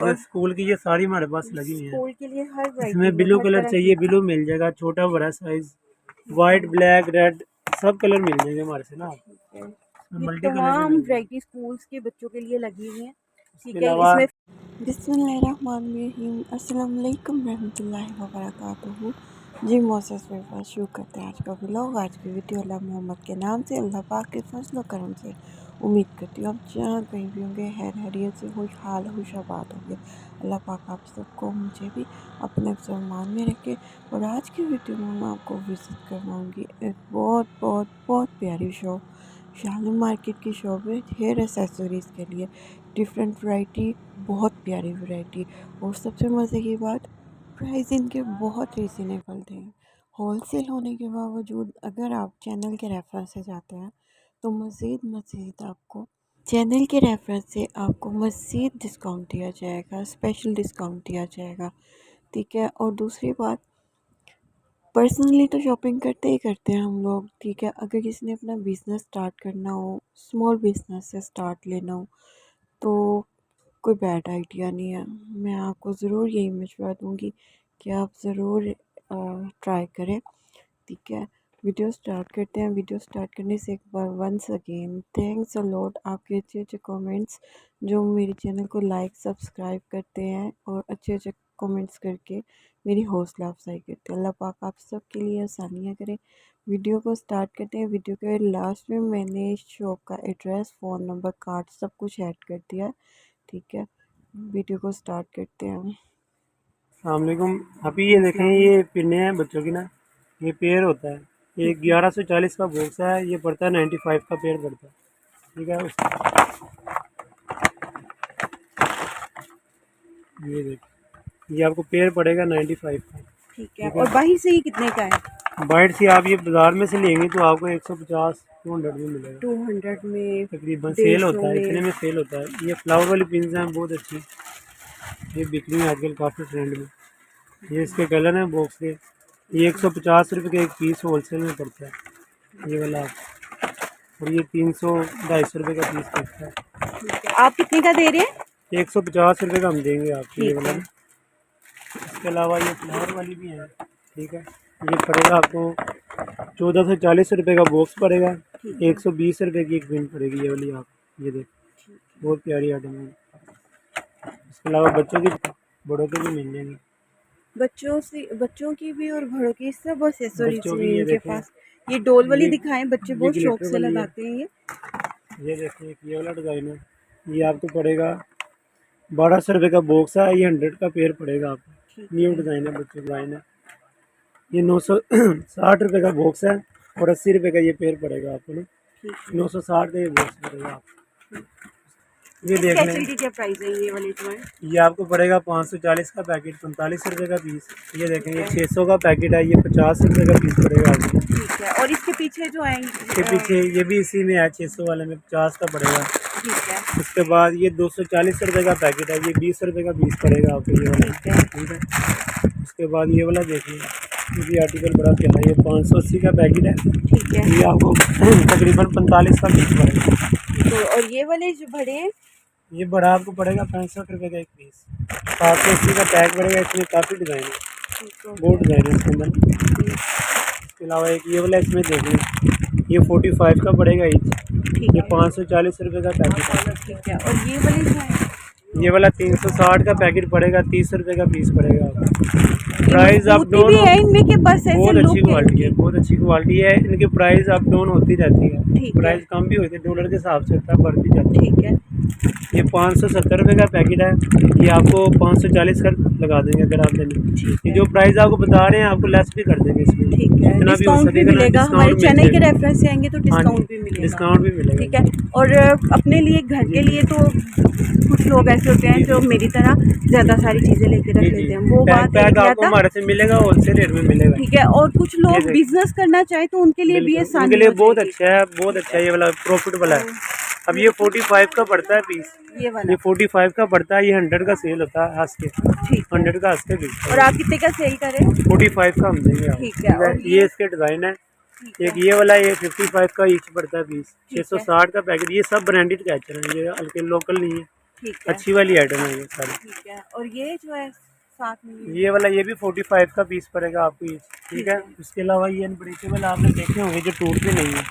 और स्कूल की ये सारी हमारे पास लगी हुई है। स्कूल के लिए हर वैरायटी इसमें ब्लू कलर चाहिए, ब्लू मिल जाएगा, छोटा बड़ा साइज, वाइट ब्लैक रेड सब कलर मिल जाएंगे हमारे से ना। ये मल्टी कलर तमाम में वैरायटी स्कूल्स के बच्चों के लिए लगी हुई है। इसके ठीक है, अलावा इसमें बिस्मिल्लाहिर्रहमानिर्रहीम अस्सलाम वालेकुम रहमतुल्लाहि व बरकातुहू। जी मोसेस वेफर शुरू करते हैं आज का व्लॉग। आज की वीडियो अल्लाह मोहम्मद के नाम से, अल्लाह पाक के फजल करम से। उम्मीद करती हूँ आप जहाँ कहीं भी होंगे हैरियत से खुशहाल खुशाबाद होंगे। अल्लाह पाक आप सबको मुझे भी अपने फरमान में रखे। और आज की वीडियो में मैं आपको विज़िट करवाऊँगी एक बहुत बहुत बहुत प्यारी शॉप, शालू मार्केट की शॉप है हेयर एसेसरीज़ के लिए। डिफरेंट वैरायटी, बहुत प्यारी वैरायटी। और सबसे मज़े की बात, प्राइस इनके बहुत रीज़नेबल थे। होलसेल होने के बावजूद अगर आप चैनल के रेफरेंस से जाते हैं तो मज़ीद आपको चैनल के रेफरेंस से आपको मज़ीद डिस्काउंट दिया जाएगा, स्पेशल डिस्काउंट दिया जाएगा। ठीक है। और दूसरी बात, पर्सनली तो शॉपिंग करते ही करते हैं हम लोग। ठीक है। अगर किसी ने अपना बिज़नेस स्टार्ट करना हो, स्मॉल बिज़नेस से स्टार्ट लेना हो, तो कोई बैड आइडिया नहीं है। मैं आपको ज़रूर यही मशवरा दूँगी कि आप ज़रूर ट्राई करें। ठीक है। वीडियो स्टार्ट करते हैं। वीडियो स्टार्ट करने से एक बार once again thanks a lot आपके अच्छे अच्छे कमेंट्स जो मेरे चैनल को लाइक सब्सक्राइब करते हैं और अच्छे अच्छे कमेंट्स करके मेरी हौसला अफजाई करते हैं। अल्लाह पाक आप सब के लिए आसानियाँ करें। वीडियो को स्टार्ट करते हैं। वीडियो के लास्ट में मैंने शॉप का एड्रेस, फ़ोन नंबर, कार्ड सब कुछ ऐड कर दिया है। ठीक है। वीडियो को स्टार्ट करते हैं। अस्सलाम वालेकुम। अभी ये देखें, ये पिन्ने हैं बच्चों की ना, ये पेयर होता है। ये 1140 का बॉक्स है, ये पड़ता है 95 का पेयर पड़ता है। ठीक है। ये देखिए, ये आपको पेयर पड़ेगा 95 का। ठीक है। और बाहर से ही कितने का है? बाहर से आप ये बाज़ार में से लेंगे तो आपको 150 200 में मिलेगा 200 में, तकरीबन। सेल 150 होता है, इतने में। में सेल होता है। ये फ्लावर वाली पिन्स हैं, बहुत अच्छी, ये बिक रही है आजकल काफ़ी ट्रेंड में। ये इसके कलर हैं बॉक्स के। ये 150 रुपये का एक पीस होलसेल में पड़ता है ये वाला। और ये 300 250 रुपये का पीस पड़ता है। ठीक है। आप कितने का दे रहे हैं? 150 रुपये का हम देंगे आपको ये ठीक वाला। है। इसके अलावा ये फ्लावर वाली भी है। ठीक है। ये पड़ेगा आपको 1440 रुपये का बॉक्स पड़ेगा। 120 रुपये की एक पिन पड़ेगी ये वाली। आप ये देख, बहुत प्यारी आइटम है। इसके अलावा बच्चों की, बड़ों के भी मिल जाएंगे। बच्चों की भी और बड़ों की सब एक्सेसरीज बच्चों हैं की ये इनके देखें, पास। ये डोल वाली ये दिखाएं, बच्चे बहुत शौक ग्लिटर से वाली है। लगाते हैं ये देखिए, ये वाला डिज़ाइन है। ये आपको पड़ेगा 1200 रुपये का बॉक्स है। ये 100 का पेयर पड़ेगा आपको। ठीक न्यू है। डिज़ाइन है, बच्चों डिज़ाइन है। ये 960 रुपये का बॉक्स है और 80 रुपये का ये पेयर पड़ेगा आपको ना। ठीक है। 960 का ये बॉक्स पड़ेगा आपको। ये देख लें, कैसे क्या प्राइस है ये वाले जो है? ये आपको पड़ेगा 540 का पैकेट, 45 रुपये का पीस। ये देखें, ये 600 का पैकेट है, ये 50 रुपये का पीस पड़ेगा आपको। ठीक है। और इसके पीछे जो है, इसके पीछे ये भी इसी में है, 600 वाले में 50 का पड़ेगा। ठीक है। उसके बाद ये 240 रुपये का पैकेट है, ये 20 रुपये का पीस पड़ेगा आपको ये वाला। ठीक है। ठीक है। उसके बाद ये वाला देखिए, ये भी आर्टिकल बड़ा प्यारा, ये 580 का पैकेट है। ठीक है। ये आपको तकरीबन 45 का पीस पड़ेगा। तो और ये वाले जो बड़े हैं, ये बड़ा आपको पड़ेगा 65 रुपये का एक पीस। 780 का पैक पड़ेगा। इसमें काफ़ी डिज़ाइन है, बहुत डिज़ाइन है इसके अंदर। इसके अलावा एक ये वाला इसमें देखें, ये 45 का पड़ेगा ईच। ये 540 रुपये का पैकेट है। ठीक है। और ये वाले जो है, ये वाला 360 का पैकेट पड़ेगा, 30 रुपये का पीस पड़ेगा आपको। प्राइस अप डाउन है इनमें के बस ऐसे बहुत अच्छी लुक क्वालिटी है, बहुत अच्छी क्वालिटी है। इनकी प्राइस अप डाउन होती रहती है। ठीक है। प्राइस कम भी होती है, डॉलर के हिसाब से होता है, बढ़ भी जाती है। ठीक है। ये 570 रुपये का पैकेट है। ये आपको 540 का लगा देंगे अगर आप लेंगे। ये जो प्राइस आपको बता रहे हैं आपको लेस भी कर देंगे इसमें। ठीक है। जितना भी हो डिस्काउंट भी सकेगा ना, मिलेगा, हमारे डिस्काउंट चैनल मिल के जाएगा। रेफरेंस से आएंगे तो डिस्काउंट भी मिलेगा। डिस्काउंट भी मिलेगा। ठीक है। और अपने लिए, घर के लिए तो कुछ लोग ऐसे होते हैं जो मेरी तरह ज़्यादा सारी चीज़ें लेके रख लेते हैं, वो बात पैक एरिया आपको था। हमारे से मिलेगा, होलसेल रेट में मिलेगा। ठीक है। और कुछ लोग बिजनेस करना चाहे तो उनके लिए भी बिल्कुल, आसानी उनके लिए हो बहुत जाएगी। अच्छा है, बहुत अच्छा है। ये वाला प्रॉफिट वाला है। अब ये 45 का पड़ता है पीस। ये वाला ये 45 का पड़ता है। ये 100 का सेल होता है हंस के। ठीक है। 100 का हंस के बिकता और है। आप कितने का सेल करें? 45 का हम देंगे आपको। ठीक है। और ये इसके डिज़ाइन है। एक ये वाला, ये 55 का ईच पड़ता है पीस। 660 का पैकेट। ये सब ब्रांडेड कैचर है, ये हल्के लोकल नहीं है। ठीक है, अच्छी वाली आइटम है ये सारी। ठीक है। और ये जो है साथ में ये वाला ये भी 45 का पीस पड़ेगा आपको ये, ठीक है। उसके अलावा ये अनब्रेकेबल आपने देखे होंगे जो टूटते नहीं है,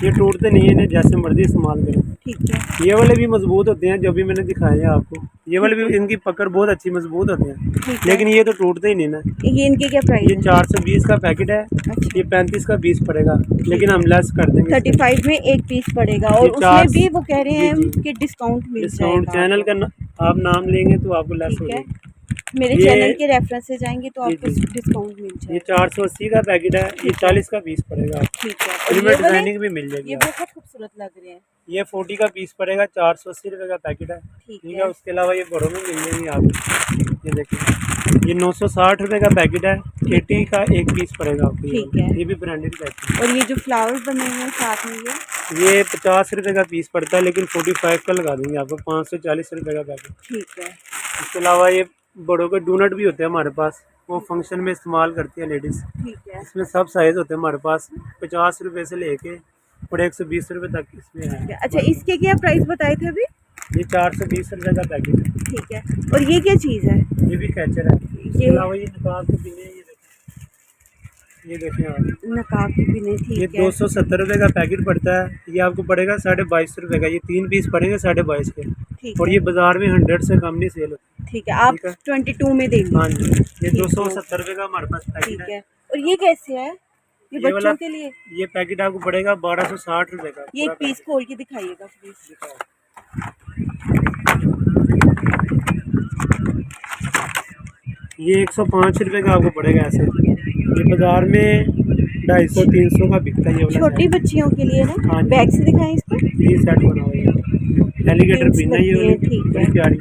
ये टूटते नहीं है, इन्हें जैसे मर्जी इस्तेमाल करें। ठीक है, ये वाले भी मजबूत होते हैं, जो भी मैंने दिखाए हैं आपको, ये वाले भी इनकी पकड़ बहुत अच्छी मजबूत होते हैं, ठीक है। लेकिन ये तो टूटते ही नहीं ना। ये इनके क्या प्राइस ये है? 420 का पैकेट है, अच्छा, ये 35 का पीस पड़ेगा, लेकिन हम लेस कर देंगे। 35 में एक पीस पड़ेगा। और ये उसमें भी वो कह रहे जी हैं जी कि डिस्काउंट मिल डिस्काउंट जाएगा चैनल आपको। का आप नाम लेंगे तो आपको लेस हो ठीक है, जाएगी। मेरे ये चैनल के रेफरेंस से जाएंगे तो जी आपको जी डिस्काउंट मिल ये जाएगा। 480 का पैकेट है, ये 40 का पीस पड़ेगा आपको। ठीक है। और इनमें ये वाले डिजाइनिंग भी मिल जाएगी ये आपको। बहुत खूबसूरत लग रहे हैं। ये 40 का पीस पड़ेगा, 480 रुपये का पैकेट है, ठीक ठीक है, है। उसके अलावा ये बड़ों में मिल जाएंगी आपको, ये देखिए ये 960 रुपये का पैकेट है, 80 का एक पीस पड़ेगा आपको। ठीक है। ये भी ब्रांडेड पैकेट है। और ये जो फ्लावर्स बने हुए हैं साथ में ये 50 रुपये का पीस पड़ता है, लेकिन 45 का लगा देंगे आपको, 540 रुपये का पैकेट। ठीक है, इसके अलावा ये बड़ों के डोनट भी होते हैं हमारे पास, वो फंक्शन में इस्तेमाल करती है लेडीज़। ठीक है, इसमें सब साइज़ होते हैं हमारे पास, 50 रुपये से लेके और 120 रुपये तक इसमें है। ठीक है। अच्छा, इसके क्या प्राइस बताए थे अभी? ये 420 रुपये का पैकेट है। ठीक है। और ये क्या चीज़ है? ये भी कैचर है। इसके ये अलावा ये नकाब के पिने, ये देखें आप, नकाब की भी नहीं। ये ठीक है, 270 रुपये का पैकेट पड़ता है, ये आपको पड़ेगा 22.5 रुपये का, ये 3 पीस पड़ेंगे 22.5 के। ठीक और है, ये बाजार में 100 से कम नहीं सेल होती। ठीक है। आप ठीक है। 22 में देंगे? हाँ जी, ये ठीक है। 270 रुपये का हमारे पास पैकेट ठीक है। है। और ये कैसे है? ये ये वाला बच्चों के लिए? ये पैकेट आपको पड़ेगा 1260 रुपये का। ये एक पूरा पीस खोल के दिखाइएगा प्लीज। पैकेट। ये 105 रुपये का आपको पड़ेगा ऐसे, ये बाजार में 250-300 का बिकता है ये वाला छोटी सेट। बच्चियों के लिए हाँ ना, जी। बैग से दिखाएं इसको। ये सेट बना हुआ है, एलिगेटर Pins पिन है ये लगती हैं, वाली, ठीक बड़ी है। प्यारी।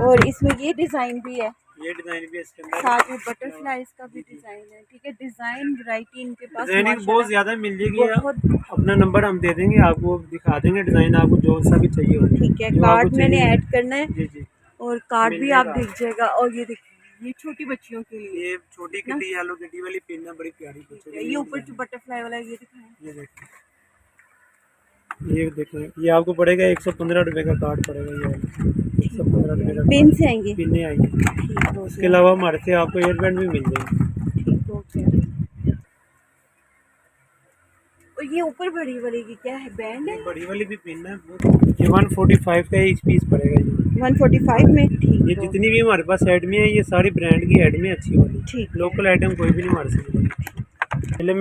और इसमें ये डिजाइन भी है, ये डिजाइन भी है इसके अंदर, साथ में बटरफ्लाईज का भी डिजाइन है। ठीक है, डिजाइन वैरायटी इनके पास डिजाइनिंग बहुत माशाल्लाह ज़्यादा मिल जाएगी। बहुत। अपना नंबर हम दे देंगे आपको, दिखा देंगे डिज़ाइन आपको जो सा भी चाहिए हो। ठीक है, जो कार्ड आपको मैंने चाहिए। ऐड करना है जी जी और कार्ड मिल भी आप जाएगा। दीजिएगा। और ये देखिए, ये छोटी बच्चियों के लिए। ये छोटी किटी येलो किटी वाली पिन है, बड़ी प्यारी ठीक बच्चों है, के ये लिए ऊपर जो डिज़ाइन। बटरफ्लाई वाला है ये दिखाएं। ये देखें ये आपको पड़ेगा 115 रुपये का कार्ड पड़ेगा, ये वाला 115 रुपये का पिन से आएंगे? पिने आएंगी। ठीक हो इसके गया, अलावा हमारे से आपको एयरबैंड भी मिल जाएंगे। ठीक हो गया। और ये ऊपर बड़ी वाली की क्या है, बैंड है? ये बड़ी वाली भी पिन है, ये 145 का ईच पीस पड़ेगा ये। 145 में? ठीक ये हो। जितनी भी हमारे पास ऐड में है, ये सारी ब्रांड की ऐड में अच्छी वाली, ठीक लोकल आइटम कोई भी नहीं हमारे से मिलेगी। पहले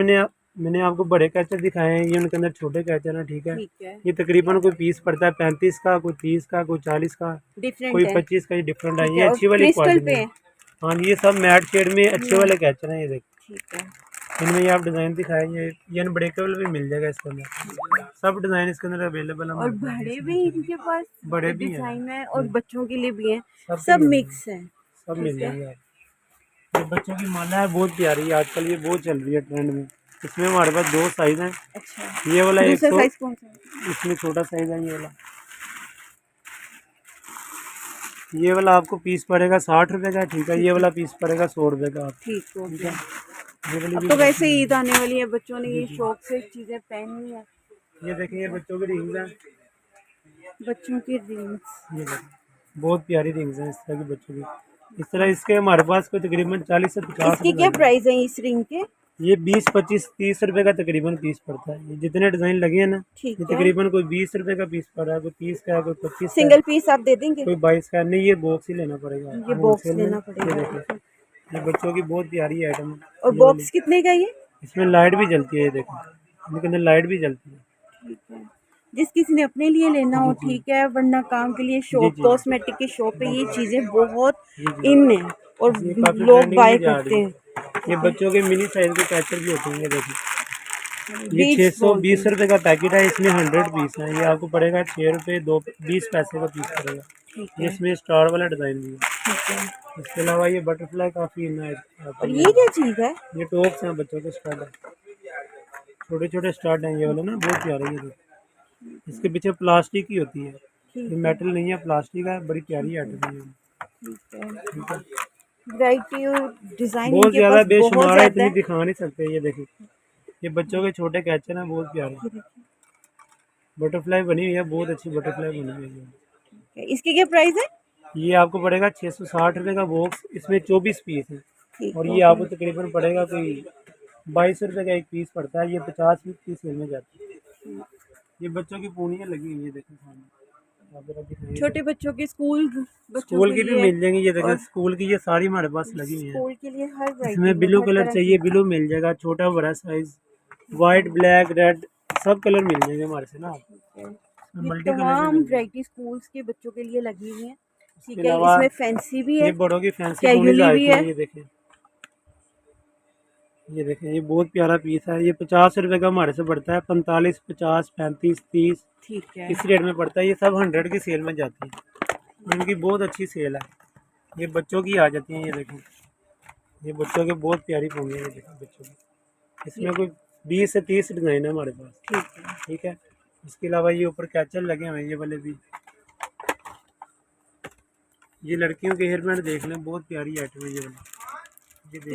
मैंने आपको बड़े कैचर दिखाए हैं, ये उनके अंदर छोटे कैचर हैं, ठीक है। ठीक है, ये तकरीबन कोई पीस पड़ता है 35 का, कोई 30 का, कोई 40 का, डिफरेंट कोई है। 25 का, ये डिफरेंट है। ठीक ये है, अच्छी और वाली क्रिस्टल क्वालिटी पे है। है? हाँ जी, ये सब मैट शेड में अच्छे वाले कैचर हैं, ये देखिए। ठीक है, इनमें ये आप डिज़ाइन दिखाए, ये अनब्रेकेबल भी मिल जाएगा इसके अंदर, सब डिज़ाइन इसके अंदर अवेलेबल है। और बड़े भी इनके पास बड़े भी हैं, डिजाइन है और बच्चों के लिए भी है, सब सब मिल मिक्स है। सब मिल ठीक है। जाएंगे। ये बच्चों की माला है, बहुत प्यारी है, आजकल ये बहुत चल रही है ट्रेंड में। इसमें हमारे पास 2 साइज़ हैं। अच्छा, ये वाला दूसरा 100, साइज कौन सा है? इसमें छोटा साइज़ है ये वाला। ये वाला आपको पीस पड़ेगा 60 रुपये का, ठीक है। ये वाला पीस पड़ेगा 100 रुपये का। ठीक हो ठीक गया। है, ये वाली अब भी तो वैसे ईद आने वाली है, बच्चों ने ये शौक से चीजें पहननी है। ये देखिए, ये बच्चों की रिंग्स हैं, बच्चों की रिंग्स, ये देखिए बहुत प्यारी रिंग्स हैं इस तरह की बच्चों की। इस तरह इसके हमारे पास कोई तकरीबन 40 से 50 इसकी क्या रुपये। प्राइस है इस रिंग के? ये 20, 25, 30 रुपये का तकरीबन पीस पड़ता है। ये जितने डिज़ाइन लगे हैं ना, ठीक ये है। तकरीबन कोई 20 रुपये का पीस पड़ रहा है, कोई 30 का है, कोई 25 का है, सिंगल पीस आप दे देंगे? कोई 22 का है। नहीं, ये बॉक्स ही लेना पड़ेगा, ये बॉक्स होलसेल में। लेना ये पड़ेगा। देखिए, ये बच्चों की बहुत प्यारी आइटम है। और ये बॉक्स वाली। कितने का ये? इसमें लाइट भी जलती है, ये देखो, इनके अंदर लाइट भी जलती है। ठीक है, जिस किसी ने अपने लिए लेना हो जी, जी। ठीक है, वरना काम के लिए जी, शॉप, जी। कॉस्मेटिक की शॉप पे ये चीजें बहुत जी, जी। इन है और ये काफ़ी लोग ट्रेंडिंग बाय में जा करते रही हैं। है। ये बच्चों के मिनी साइज के कैचर भी होते हैं, ये देखिए। ये बीच 620 रुपये का पैकेट है, इसमें 100 पीस है। ये आपको पड़ेगा 6 रुपये 20 पैसे का पीस पड़ेगा। ठीक ये है, इसमें स्टार वाला डिज़ाइन भी है। ठीक है। इसके अलावा ये बटरफ्लाई काफ़ी इन है। और ये क्या चीज है? ये टॉप्स हैं बच्चों के, स्टार्ट है, छोटे छोटे स्टार्ट हैं ये वाले ना, बहुत प्यारे। ये देखो, इसके पीछे प्लास्टिक की होती है, ठीक ये है, मेटल नहीं है, प्लास्टिक है, बड़ी प्यारी आइटम है ये। ठीक है। ठीक है, वैरायटी और डिजाइन बहुत इनके ज़्यादा पास बहुत बेशुमार है, ज्यादा इतनी है। दिखा नहीं सकते। ये देखिए, ये बच्चों के छोटे कैचर हैं, बहुत प्यारे। ये देखिए, बटरफ्लाई बनी हुई है, बहुत अच्छी बटरफ्लाई बनी हुई है। इसकी क्या प्राइस है? ये आपको पड़ेगा 660 रुपये का बॉक्स, इसमें 24 पीस है। ठीक और हो ये गया। आपको तकरीबन पड़ेगा कोई 22 रुपये का एक पीस पड़ता है। ये 50 की सेल में जाती है। ये बच्चों की पूनियाँ लगी हुई है, देखो सामने। आप जरा दिखाइए। छोटे बच्चों के स्कूल बच्चों स्कूल के की भी लिए मिल जाएंगी, ये देखो और स्कूल की ये सारी हमारे पास लगी हुई है। स्कूल के लिए हर वैरायटी इसमें ब्लू कलर चाहिए, ब्लू मिल जाएगा, छोटा बड़ा साइज, वाइट ब्लैक रेड सब कलर मिल जाएंगे हमारे से ना। ये मल्टी कलर तमाम भी वैरायटी स्कूल्स के बच्चों के लिए लगी हुई है। ठीक इसके है, अलावा इसमें फैंसी भी है, ये बड़ों की फैंसी कैजुअली पूनीज आई भी थी, है। ये देखें, ये देखें, ये बहुत प्यारा पीस है। ये 50 रुपये का हमारे से पड़ता है, 45, 50, 35, 30 ठीक है। इस रेट में पड़ता है। ये सब 100 की सेल में जाती है, इनकी बहुत अच्छी सेल है। ये बच्चों की आ जाती हैं, ये देखें, ये बच्चों के बहुत प्यारी पूनी है, ये देखें बच्चों की। इसमें कोई 20 से 30 डिज़ाइन है हमारे पास। ठीक है। ठीक है, इसके अलावा ये ऊपर कैचर लगे हुए हैं, ये वाले भी। ये लड़कियों के हेयर बैंड देख लें, बहुत प्यारी आइटम है ये वाली।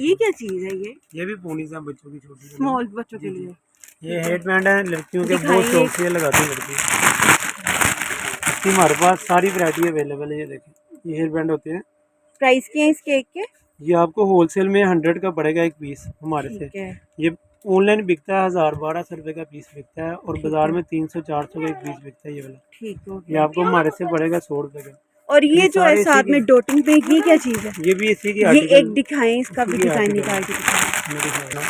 ये क्या चीज़ है? ये भी पोनीज है बच्चों की, छोटी स्मॉल बच्चों के लिए। ये हेड बैंड है लड़कियों के, बहुत दिखाइए। शौक से लगाती हैं लड़की। इसकी हमारे पास सारी वैरायटी अवेलेबल है, ये देखें, ये हेयर बैंड होते हैं। प्राइस के हैं इसके एक के? ये आपको होलसेल में 100 का पड़ेगा एक पीस हमारे से। ठीक है। ये ऑनलाइन बिकता है 1000-1200 रुपये का पीस बिकता है, और बाजार में 300-400 का एक पीस बिकता है ये वाला। ठीक हो ये गया। आपको हमारे से पड़ेगा 100 रुपये का। और ये जो है सारे साथ इसी में डॉटिंग पे, ये क्या चीज़ है? ये भी इसी की ये आर्टिकल, एक दिखाएं, इसका भी इसी की डिजाइन आर्टिकल निकाल के दिखाएं। मेरे ख्याल में।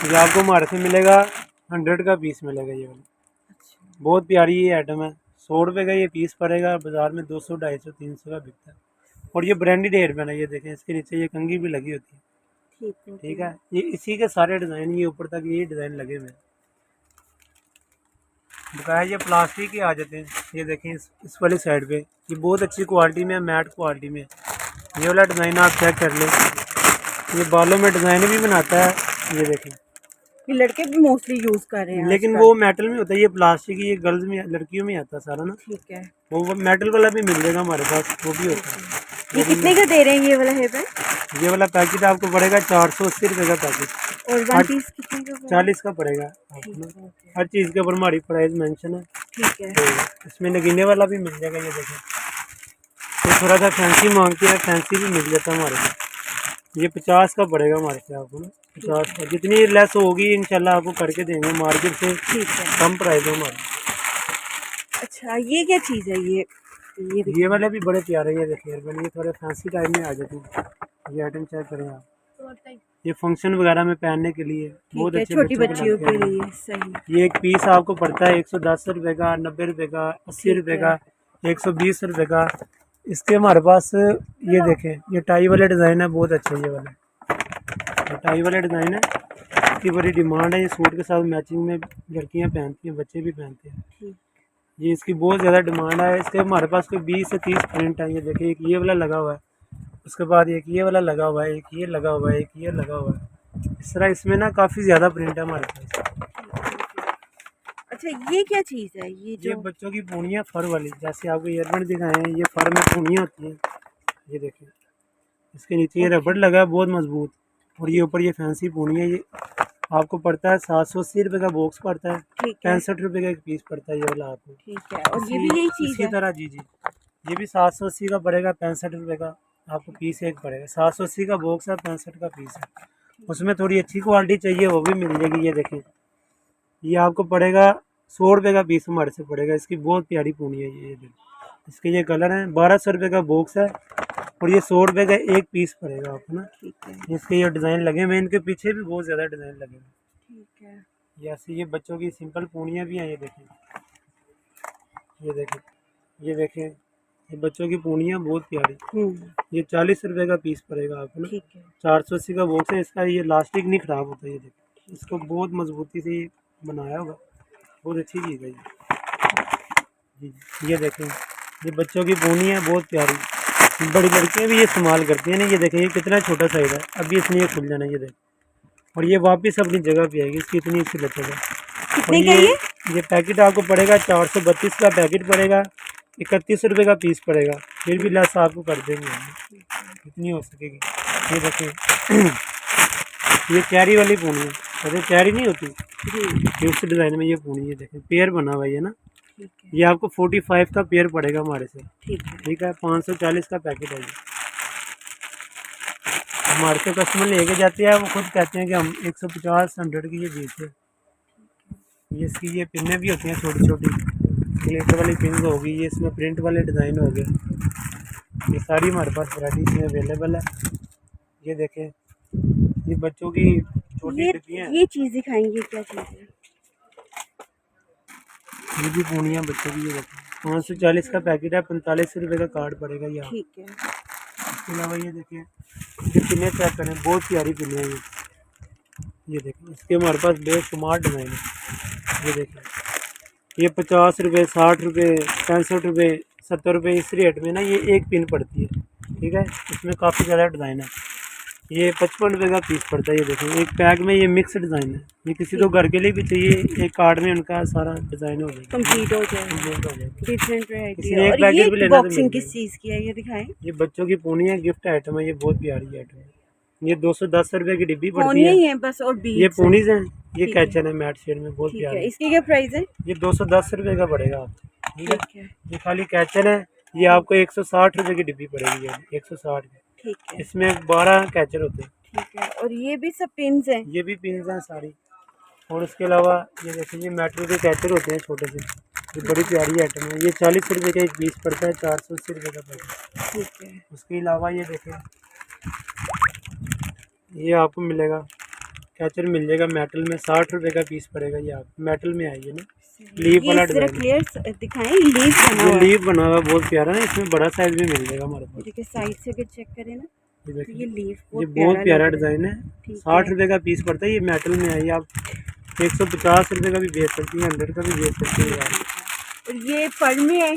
ये आपको हमारे से मिलेगा 100 का पीस मिलेगा ये वाला। बहुत प्यारी ये आइटम है, 100 रुपये का ये पीस पड़ेगा, बाजार में 200, 250, 300 का बिकता है। और ये ब्रांडेड हेयर बैंड है, ये देखें, इसके नीचे ये कंघी भी लगी होती है। ठीक है, ये इसी के सारे डिज़ाइन, ये ऊपर तक ये डिज़ाइन लगे हुए हैं। बकाया ये प्लास्टिक के आ जाते हैं, ये देखें इस वाली साइड पे, ये बहुत अच्छी क्वालिटी में है, मैट क्वालिटी में। ये वाला डिज़ाइन आप चेक कर लें, ये बालों में डिज़ाइन भी बनाता है, ये देखें। ये लड़के भी मोस्टली यूज कर रहे हैं लेकिन आजकल। वो मेटल में होता है, ये प्लास्टिक, ये गर्ल्स में, लड़कियों में आता है सारा ना। ठीक है। वो मेटल वाला भी मिल जाएगा हमारे पास, वो भी होता है। ये कितने का दे रहे हैं ये वाला हेयर बैंड? ये वाला पैकेट आपको पड़ेगा 480 रुपये का पैकेट, और वन पीस कितने का पड़ेगा? 40 का पड़ेगा आपको ना। हर चीज़ के ऊपर हमारी प्राइस मेंशन है। ठीक है। तो इसमें नगीने वाला भी मिल जाएगा, ये देखें। तो थोड़ा सा फैंसी मांगते हैं, फैंसी भी मिल जाता है हमारे पास। ये 50 का पड़ेगा हमारे से आपको ना, 50 का। जितनी लेस होगी इंशाल्लाह आपको करके देंगे मार्केट से, ठीक है। कम प्राइस है हमारा। अच्छा, ये क्या चीज़ है? ये वाले भी बड़े प्यारे, ये देखिए, ये थोड़े फैंसी टाइप में आ जाते हैं। ये आइटम चेक करें आप, ये फंक्शन वगैरह में पहनने के लिए बहुत अच्छे, छोटी बच्चों बच्चियों को के लगते हैं। लिए सही। ये एक पीस आपको पड़ता है 110 रुपये का, 90 रुपये का, 80 रुपये का, 120 रुपये का। इसके हमारे पास ये देखें, ये टाई वाले डिज़ाइन है, बहुत अच्छे ये वाले, ये टाई वाले डिज़ाइन है, इसकी बड़ी डिमांड है। ये सूट के साथ मैचिंग में लड़कियां पहनती हैं, बच्चे भी पहनते हैं। ये इसकी बहुत ज़्यादा डिमांड है। इसके हमारे पास कोई 20 से 30 प्रिंट है। ये देखिए, एक ये वाला लगा हुआ है, उसके बाद एक ये वाला लगा हुआ है, एक ये लगा हुआ है, एक ये लगा हुआ है। इस तरह इसमें ना काफ़ी ज़्यादा प्रिंट है हमारे पास। अच्छा, ये क्या चीज़ है? ये बच्चों की पूनियाँ फर वाली, जैसे आपको ईयरबड दिखाए हैं, ये फर में पूनियाँ होती हैं। ये देखिए, इसके नीचे ये रबड़ लगा है बहुत मजबूत, और ये ऊपर ये फैंसी पूनी है। ये आपको पड़ता है 780 रुपये का बॉक्स पड़ता है, 65 रुपये का एक पीस पड़ता है ये वाला आपको। ठीक है। और ये भी यही चीज़ इसी है? तरह जी जी, ये भी 780 का पड़ेगा, 65 रुपये का आपको पीस एक पड़ेगा। 780 का बॉक्स है, 65 का पीस है। उसमें थोड़ी अच्छी क्वालिटी चाहिए, वो भी मिल जाएगी। ये देखें, ये आपको पड़ेगा 100 रुपये का पीस हमारे से पड़ेगा। इसकी बहुत प्यारी पूनी है ये देखिए, इसके ये कलर हैं। 1200 रुपये का बॉक्स है, और ये 100 रुपये का एक पीस पड़ेगा आपको ना। ठीक है। इसके ये डिज़ाइन लगे हुए हैं, इनके पीछे भी बहुत ज़्यादा डिज़ाइन लगे हुए हैं। ठीक है। जैसे ये बच्चों की सिंपल पूनियाँ भी हैं, ये देखें, ये देखें, ये देखें, ये बच्चों की पूनियाँ बहुत प्यारी। ये 40 रुपये का पीस पड़ेगा आपको ना। ठीक है। 480 का बॉक्स है इसका। ये लास्टिक नहीं ख़राब होता, ये देखें, इसको बहुत मजबूती से बनाया होगा, बहुत अच्छी चीज़ है ये जी। ये देखें, ये बच्चों की पूनी है बहुत प्यारी, बड़ी लड़कियाँ भी ये इस्तेमाल करती हैं ना। ये देखें, ये कितना छोटा साइज़ है, अभी इसने ये खुल जाना, ये देखें, और ये वापस अपनी जगह पे आएगी। इसकी इतनी अच्छी लचक है। कितने का ये पैकेट आपको पड़ेगा 432 का पैकेट पड़ेगा, 31 रुपये का पीस पड़ेगा। फिर भी लेस आपको कर देंगे, इतनी हो सकेगी। ये देखें, ये कैरी वाली पूनी है। अरे तैयारी नहीं होती जी। ये उस डिज़ाइन में। ये पूनी, ये देखें पेयर बना हुआ है ये ना। ठीक है। ये आपको 45 का पेयर पड़ेगा हमारे से। ठीक है। ठीक है, 540 का पैकेट है ये। हमारे से कस्टमर लेके जाते हैं, वो खुद कहते हैं कि हम 150 100 की ये बेचते हैं। ये इसकी ये पिनें भी होती हैं छोटी छोटी, ग्लिटर वाली पिन होगी, ये इसमें प्रिंट वाले डिज़ाइन हो गए। ये सारी हमारे पास वैरायटी इसमें अवेलेबल है। ये देखें, ये बच्चों की छोटी डिब्बियाँ हैं। ये चीज़ दिखाएंगे, क्या चीज़ है? ये भी पूनियाँ बच्चों की। ये देखें 540 का पैकेट है, 45 रुपये का कार्ड पड़ेगा ये। ठीक है। इसके अलावा ये देखें, ये पिनें चेक करें, बहुत प्यारी पिनें हैं ये देखें। इसके हमारे पास बेशुमार डिज़ाइन है। ये देखें, ये 50 रुपये, 60 रुपये, 65 रुपये, 70 रुपये, इस रेट में ना ये एक पिन पड़ती है। ठीक है, इसमें काफ़ी ज़्यादा डिज़ाइन है। ये 55 रुपये का पीस पड़ता है। ये देखें, एक पैक में ये मिक्स डिज़ाइन है। ये किसी को घर के लिए भी चाहिए, एक कार्ड में उनका सारा डिज़ाइन हो जाएगा, कंप्लीट हो जाएगा। कंप्लीट हो जाएगा। डिफरेंट वैरायटी किसी है। ने एक और पैकेट भी ये लेना तो बॉक्सिंग मिल किस चीज़ की है, ये दिखाएं। ये बच्चों की पूनी है, गिफ्ट आइटम है, ये बहुत प्यारी आइटम है। ये 210 रुपये की डिब्बी पड़ती फोनिया है। ही है बस, और ये बीट्स हैं। पूनीज हैं, ये ठीक है। कैचन है मैट शेड में, बहुत ठीक प्यारा है। है। इसकी क्या प्राइस है? ये 210 रुपये का पड़ेगा आपको। ठीक है, ठीक है। ये खाली कैचन है। ये आपको 160 रुपये की डिब्बी पड़ेगी, ये 160 की। ठीक है। इसमें 12 कैचर होते हैं। ठीक है। और ये भी सब पिन्स हैं। ये भी पिन्स हैं सारी। और उसके अलावा ये देखिए, ये मेटल के कैचर होते हैं छोटे से, ये बड़ी प्यारी आइटम है। ये 40 रुपये का एक पीस पड़ता है, 480 रुपये का पैकेट। ठीक है। उसके अलावा ये देखें, ये आपको मिलेगा कैचर, मिल जाएगा मेटल में, 60 रुपये का पीस पड़ेगा। ये आप मेटल में आइए ना, लीफ वाला डिज़ाइन। क्लियर दिखाएं, लीफ बना ये हुआ है। लीफ बना हुआ है, बहुत प्यारा है। इसमें बड़ा साइज भी मिल जाएगा हमारे पास। देखिए साइड से अगर चेक करें ना, ये तो देखिए, ये लीफ ये बहुत बहुत प्यारा लग रहा डिज़ाइन है। ठीक 60 है। रुपये का पीस पड़ता है। ये मेटल में है। ये आप 150 रुपये का भी बेच सकती हैं, 100 का भी बेच सकती हैं यार। और ये फर में है।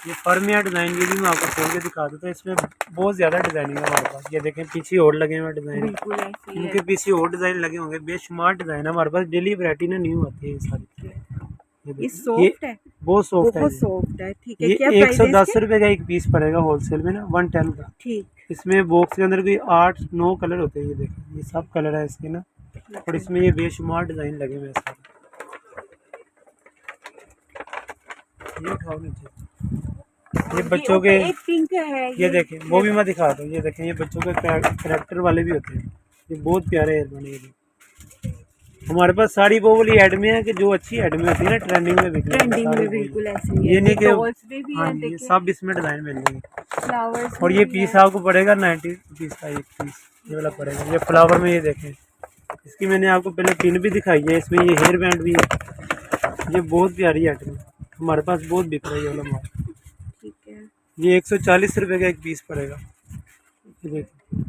ये फर्मिया डिज़ाइन, ये भी मैं आपको खोल के दिखा देता हूँ। इसमें बहुत ज़्यादा डिज़ाइनिंग है हमारे पास। ये देखें, पीछे और लगे हुए डिज़ाइन, बिल्कुल ऐसे ही इनके है। पीछे और डिज़ाइन लगे होंगे। बेशुमार डिज़ाइन है हमारे पास, डेली वैरायटी ना न्यू आती है ये सारी। ये ये सॉफ्ट है, बहुत सॉफ्ट है। बहुत सॉफ्ट है। ठीक है। ये क्या प्राइस है 110 इसके? रुपये का एक पीस पड़ेगा होलसेल में ना, 110 का। ठीक। इसमें बॉक्स के अंदर भी 8-9 कलर होते हैं। ये देखिए, ये सब कलर है इसके ना। और इसमें ये बेशुमार डिज़ाइन लगे हुए हैं सारे। ये उठाओ नीचे। ये बच्चों के, एक पिंक है। ये देखें, वो भी मैं दिखा दूँ। ये देखें, ये बच्चों के करेक्टर वाले भी होते हैं। ये बहुत प्यारे एड बने। ये हमारे पास साड़ी वो वाली एड में है कि जो अच्छी एड में होती है ना, ट्रेंडिंग में बिकने वाली ट्रेंडिंग साड़ी में वही है। बिल्कुल ऐसे ही है। ये नहीं कि डॉल्स में भी हाँ है, जी, ये देखिए सब इसमें डिज़ाइन मिल जाएंगे। फ्लावर्स और में ये भी पीस है। आपको पड़ेगा 90 रुपीज़ का एक पीस, ये वाला पड़ेगा। ये फ्लावर में, ये देखें, इसकी मैंने आपको पहले पिन भी दिखाई है। इसमें ये हेयर बैंड भी है। ये बहुत प्यारी आइटम है, हमारे पास बहुत बिक रहा है ये वाला माल। ठीक है। ये 140 रुपये का एक पीस पड़ेगा। ये देखिए,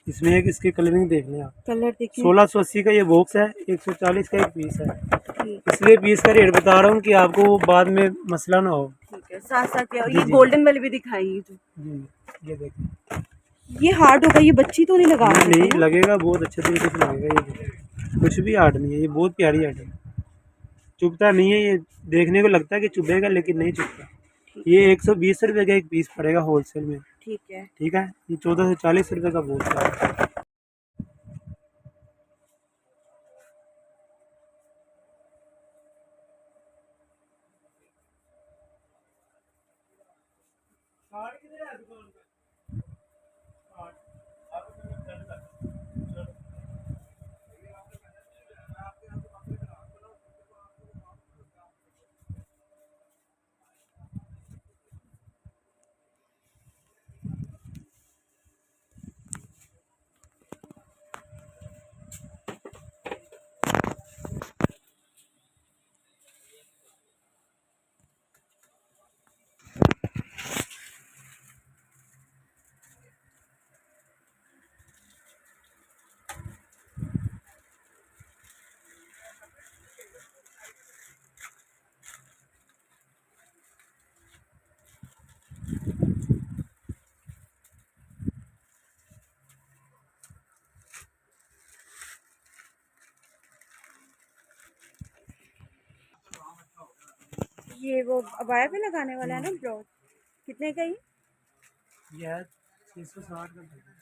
इसमें एक इसकी कलरिंग देख लें आप। कलर देखिए। 1680 का ये बॉक्स है, 140 का एक पीस है। ठीक। इसलिए पीस का रेट बता रहा हूँ कि आपको बाद में मसला ना हो। ठीक है। साथ साथ क्या, जी ये जी गोल्डन वाले भी दिखाइए जो। जी, ये देखिए, ये हार्ड होगा, ये बच्ची तो नहीं लगा रही नहीं है ना? लगेगा, बहुत अच्छे तरीके से लगेगा। ये देखिए, कुछ भी आर्ट नहीं है, ये बहुत प्यारी आर्ट है। चुभता नहीं है ये, देखने को लगता है कि चुभेगा लेकिन नहीं चुभता। ये 120 रुपये का एक पीस पड़ेगा होलसेल में। ठीक है। ठीक है, ये 14 से 40 रुपये का बॉक्स है। ये वो अबाया पे लगाने वाला है ना ब्लाउज, कितने का ये? यह 660 का पड़ेगा।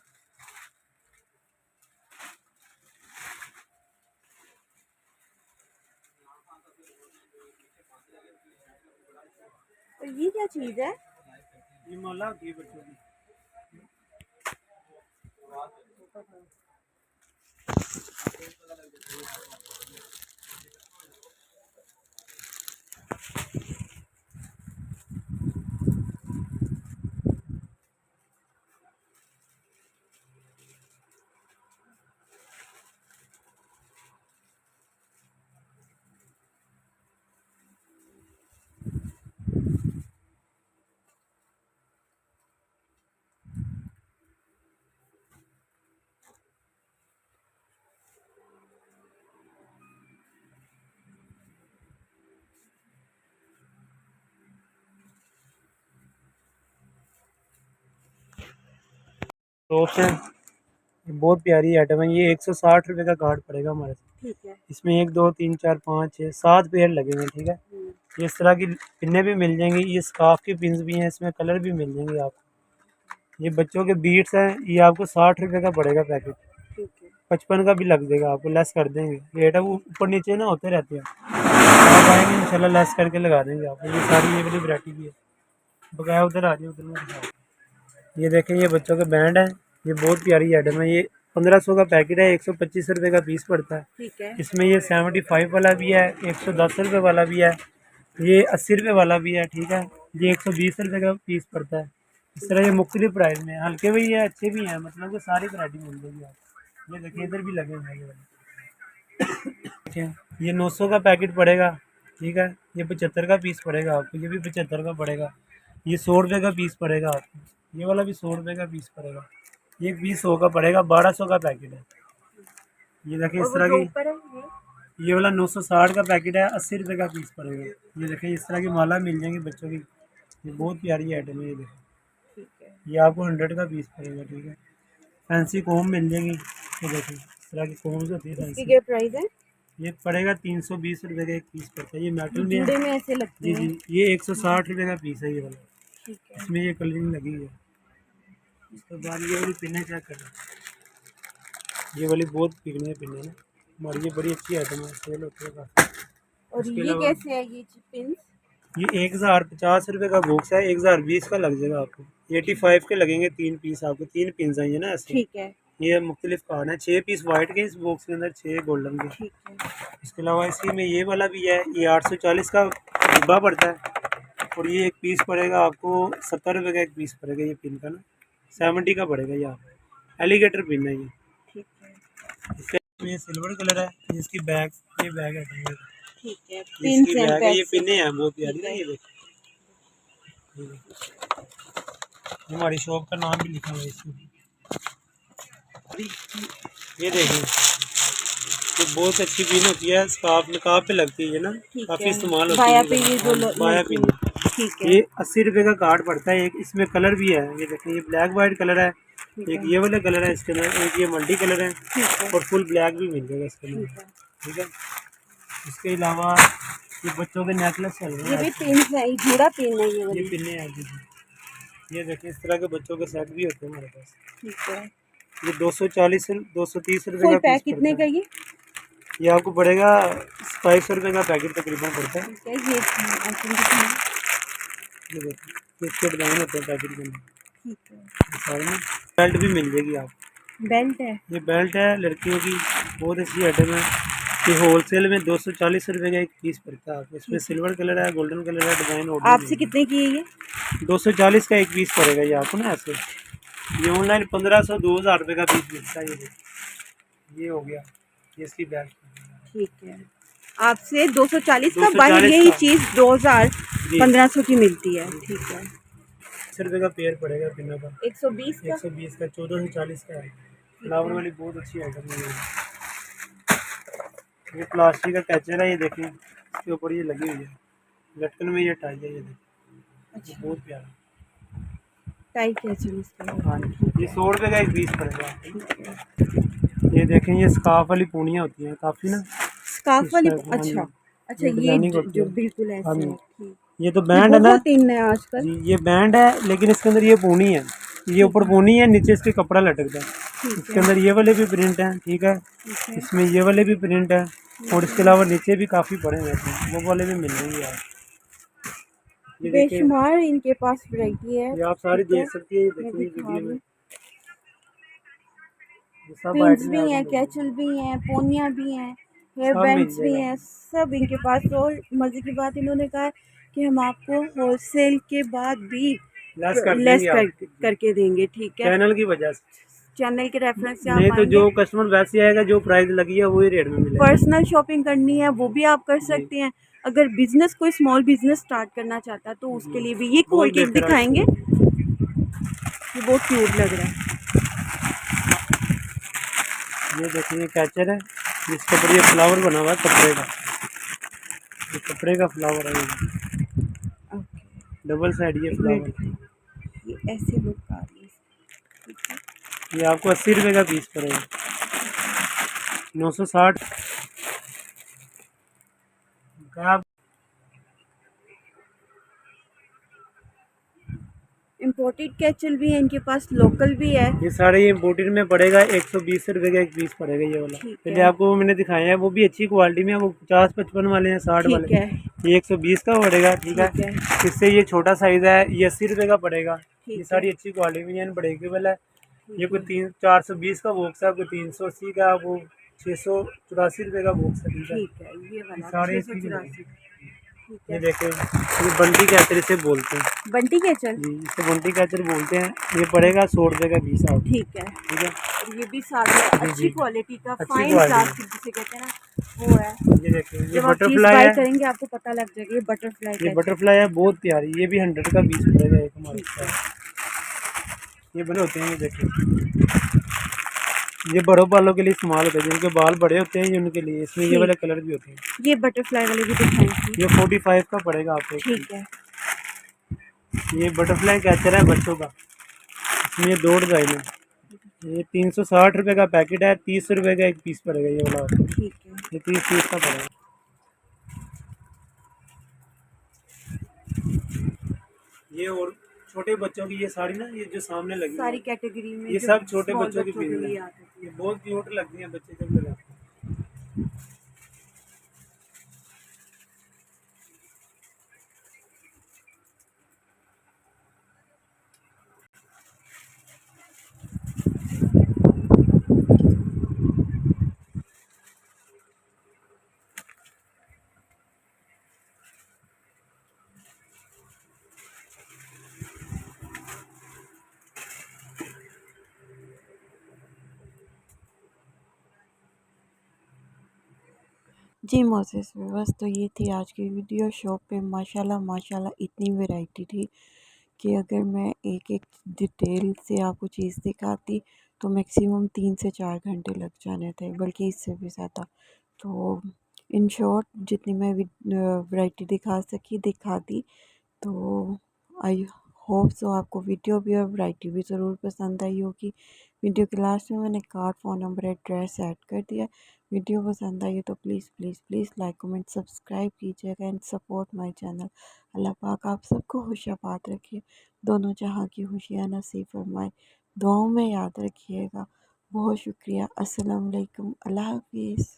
तो ये क्या चीज़ है? ये माला होती है बच्चों की। टॉप्स है, ये बहुत प्यारी आइटम है। ये 160 रुपये का कार्ड पड़ेगा हमारे से। ठीक है। इसमें 1 2 3 4 5 6 7 पेयर लगेंगे, ठीक है। ये इस तरह की पिन्ने भी मिल जाएंगी, ये स्कार्फ की पिन्स भी हैं, इसमें कलर भी मिल जाएंगे आपको। ये बच्चों के बीट्स हैं, ये आपको 60 रुपये का पड़ेगा पैकेट। ठीक है। 55 का भी लग जाएगा, आपको लेस कर देंगे। रेट है वो ऊपर नीचे ना होते रहते हैं, आप आएंगे इंशाल्लाह लेस करके लगा देंगे आपको। ये सारी ये वाली वैरायटी भी है, बकाया उधर आ जाए, उधर में दिखाओ। ये देखें, ये बच्चों के बैंड है, ये बहुत प्यारी आइटम है। ये 1500 का पैकेट है, 125 रुपये का पीस पड़ता है। ठीक है। इसमें ये 75 वाला भी है, 110 रुपये वाला भी है, ये 80 रुपये वाला भी है, ठीक है। ये 120 रुपये का पीस पड़ता है। इस तरह ये मुख्तलिफ प्राइस में है, हल्के भी है, अच्छे भी हैं, मतलब कि सारी वैरायटी मिल जाएगी आपको। ये देखिए इधर भी लगे हुए हैं ये वाले, ठीक है। ये 900 का पैकेट पड़ेगा, ठीक है। ये 75 का पीस पड़ेगा आपको, ये भी 75 का पड़ेगा। ये 100 रुपये का पीस पड़ेगा आपको, ये वाला भी 100 रुपये का पीस पड़ेगा। ये पीस 100 का पड़ेगा, 1200 का पैकेट है। ये देखिए इस तरह की, ये वाला 960 का पैकेट है, 80 रुपये का पीस पड़ेगा। ये देखिए इस तरह की माला मिल जाएंगी बच्चों की, ये बहुत प्यारी आइटम है। ये देखिए, ठीक है। ये आपको 100 का पीस पड़ेगा, ठीक है। फैंसी कोम मिल जाएंगी, ये देखिए इस तरह की कोम्स होती है फैंसी। क्या प्राइस है? ये पड़ेगा 320 रुपये का एक पीस पड़ता है। ये मेटल में जुड़े है में ऐसे लगते जी हैं। जी। ये 160 रुपये का पीस है ये वाला, ठीक है। इसमें ये कलरिंग लगी है। उसके बाद ये वाली पिन्ने चेक करें, ये वाली बहुत बिकनी है पिन्ने ना हमारी, ये बड़ी अच्छी आइटम है, सेल होती है काफ़ी। और ये कैसे है ये पिन? ये 1050 रुपये का बॉक्स है, 1020 का लग जाएगा आपको। 85 के लगेंगे 3 पीस आपको, 3 पिन आएंगे ना ऐसे। ठीक है। ये मुख्तलिफ कार्ड है, 6 पीस वाइट के इस बॉक्स के अंदर, 6 गोल्डन के। ठीक है। इसके अलावा इसी में ये वाला भी है, ये 840 का डिब्बा पड़ता है। और ये एक पीस पड़ेगा आपको 70 रुपये का, एक पीस पड़ेगा ये पिन का ना, 70 का पड़ेगा। ये आप एलिगेटर पिन है ये। ठीक है। इसका ये सिल्वर कलर है, इसकी बैग, ये बैग है, ठीक है। इसकी बैग है, ये पिने हैं बहुत प्यारी ना। ये देखो, हमारी शॉप का नाम भी लिखा हुआ है इसमें। ये देखिए, ये बहुत अच्छी पिन होती है, स्कार्फ नकाब पे लगती है ना, काफ़ी इस्तेमाल होती है बाया पिन। ये 80 रुपये का कार्ड पड़ता है एक। इसमें कलर भी है, ये देखिए, ये ब्लैक वाइट कलर है, एक ये वाला कलर है इसके अंदर, एक ये मल्टी कलर है, और फुल ब्लैक भी मिल जाएगा इसके अंदर, ठीक है। इसके अलावा ये बच्चों के नेकलेस चल रहे हैं, ये भी पिन है, जुड़ा पिन है ये पिने हैं जी। ये देखिए इस तरह के बच्चों के सेट भी होते हैं हमारे पास। ठीक है। ये 240 230 रुपये का पैक पीस कितने का ये आपको पड़ेगा 500 रुपये का पैकेट तकरीबन पड़ता है। ये देखिए इसके डिज़ाइन होते हैं पैकेट के अंदर, ठीक है। सारे में बेल्ट भी मिल जाएगी आपको। बेल्ट है, ये बेल्ट है लड़कियों की, बहुत अच्छी आइटम है। ये होलसेल में 240 रुपये का एक पीस पड़ता है आपको। इसमें सिल्वर कलर है, गोल्डन कलर है, डिज़ाइन और आपसे कितने की है ये? 240 का एक पीस पड़ेगा ये आपको ना ऐसे। ये ऑनलाइन 1500 2000 रुपये का पीस मिलता है। ये हो गया, ये इसकी बैग। ठीक है, आपसे 240 का बन यही चीज़ 2000 1500 की मिलती है। ठीक है, 100 रुपये का पेयर पड़ेगा पिनों का, 120 का 1440 का है। फ्लावर वाली बहुत अच्छी आइटम है। ये प्लास्टिक का कैचर है, ये देखें इसके ऊपर ये लगी हुई है, लटकन में ये टाई है, ये देखें। अच्छा, बहुत प्यारा टाई कैचर इसका। हाँ, ये 100 रुपये का एक पीस पड़ेगा। ये देखें, ये स्कार्फ वाली पूनियाँ होती हैं काफ़ी ना, स्कार्फ वाली। अच्छा अच्छा, ये जो बिल्कुल ऐसे है। ये तो बैंड है ना, तीन है आजकल। ये बैंड है, लेकिन इसके अंदर ये पूनी है, ये ऊपर पूनी है, नीचे इसके कपड़ा लटकता है। इसके अंदर ये वाले भी प्रिंट हैं, ठीक है। इसमें ये वाले भी प्रिंट है, और इसके अलावा नीचे भी काफ़ी पड़े हुए हैं, वो वाले भी मिल जाएंगे यार। ये देखिए, बेशुमार इनके पास वैरायटी है। ये आप सारी ठीक है, देख सकती है, ये मैं देखिए दिखा वीडियो रही में, हूँ। ये सब पिन्स आइटमें भी आपको हैं, मिलेंगी, कैचल भी हैं, पोनिया भी हैं, हेयर सब मिल बैंड्स भी जाएगा हैं, आपको। सब इनके पास। और मज़े की बात इन्होंने कहा है कि हम आपको होलसेल के बाद भी लेस कर लेस देंगे आप जी, करके देंगे। ठीक है, चैनल की वजह से। चैनल के रेफरेंस से नहीं आप तो आएंगे। जो कस्टमर वैसे आएगा, जो प्राइस लगी है वही रेट में मिलेगा पर्सनल शॉपिंग करनी है वो भी आप कर जी। सकते हैं। अगर बिजनेस कोई स्मॉल बिजनेस स्टार्ट करना चाहता है तो जी उसके लिए भी ये खोल बहुत के बेहतर दिखाएंगे। आइटम है। ये बहुत क्यूट लग रहा है। ये देखिए, ये कैचर है, इसके ऊपर ये फ्लावर बना हुआ है कपड़े का, ये कपड़े का फ्लावर है, ये ओके, डबल साइड ये मैं फ्लावर। दिखाऊँ। ये ऐसे लुक आ रही है। ठीक है, ये आपको 80 रुपये का पीस पड़ेगा, 960 का। आप इम्पोर्टेड कैचल भी है इनके पास, लोकल भी है। ये सारे ये इम्पोर्टेड में पड़ेगा, 120 रुपये का एक पीस पड़ेगा ये वाला। ठीक पहले है, आपको वो मैंने दिखाया है, वो भी अच्छी क्वालिटी में है, वो 50-55 वाले हैं, 60 ठीक वाले। है, ये 120 का पड़ेगा, ठीक है। ठीक है, इससे ये छोटा साइज़ है, ये 80 रुपये का पड़ेगा। ये ठीक है, सारी अच्छी क्वालिटी में है, ब्रेकेबल है। ये ठीक कोई है, 420 का बॉक्स है, कोई 380 का, वो 684 रुपये का बॉक्स है, ठीक है। ठीक है। ये ये वाला सारे छः सौ इसी के चौरासी लगेंगे। ठीक ये है। देखो, ये बंटी कैचर इसे बोलते हैं बंटी कैचल, जी, इसे बंटी कैचर बोलते हैं। ये पड़ेगा 100 रुपये का पीस आपको, ठीक है। ठीक है और ये भी सारे जी। अच्छी जी क्वालिटी का, अच्छी फाइन क्वालिटी प्लास्टिक जिसे कहते हैं ना, वो है। है। ये देखिए, ये जब आप चीज़ बटरफ्लाई बाय है, करेंगे आपको पता लग जाएगा ये बटरफ्लाई ये कैचल। बटरफ्लाई है, बहुत प्यारी। ये भी 100 का पीस पड़ेगा एक हमारे ठीक है, पास। ये बड़े होते हैं, ये देखिए, ये बड़ों बालों के लिए इस्तेमाल होते हैं, जिनके बाल बड़े होते हैं, ये उनके लिए। इसमें ये वाले ठीक। कलर भी होते हैं। ये बटरफ्लाई वाले भी दिखाएंगे। ये 45 का पड़ेगा आपको एक ठीक पीस। है, ये बटरफ्लाई कैचर है बच्चों का, इसमें ये 2 डिज़ाइन है। ये 360 रुपये का पैकेट है, 30 रुपये का एक पीस पड़ेगा ये वाला आपको। ठीक है। ये 30 पीस का पड़ेगा। ये और छोटे बच्चों की ये साड़ी ना, ये जो सामने लगी सारी है, कैटेगरी में ये जो सब छोटे स्मॉल बच्चों की बच्चों पीस के है। लिए आती है। ये बहुत क्यूट लगती हैं बच्चे जब लगाते हैं। जी मोसेस व्यूअर्स, तो ये थी आज की वीडियो। शॉप पे माशाल्लाह माशाल्लाह इतनी वैरायटी थी कि अगर मैं एक एक डिटेल से आपको चीज़ दिखाती तो मैक्सिमम 3 से 4 घंटे लग जाने थे, बल्कि इससे भी ज़्यादा। तो इन शॉर्ट जितनी मैं वैरायटी दिखा सकी दिखा दी। तो आई होप सो आपको वीडियो भी और वैरायटी भी ज़रूर पसंद आई होगी। वीडियो के लास्ट में मैंने card, phone number, address add कर दिया। वीडियो पसंद आई हो तो please please please like comment subscribe कीजिएगा एंड सपोर्ट माय चैनल। अल्लाह पाक आप सबको खुशाबाद रखिए, दोनों जहाँ की खुशियाँ नसीब फरमाए। दुआओं में याद रखिएगा। बहुत शुक्रिया। अस्सलाम वालेकुम। अल्लाह हाफिज़।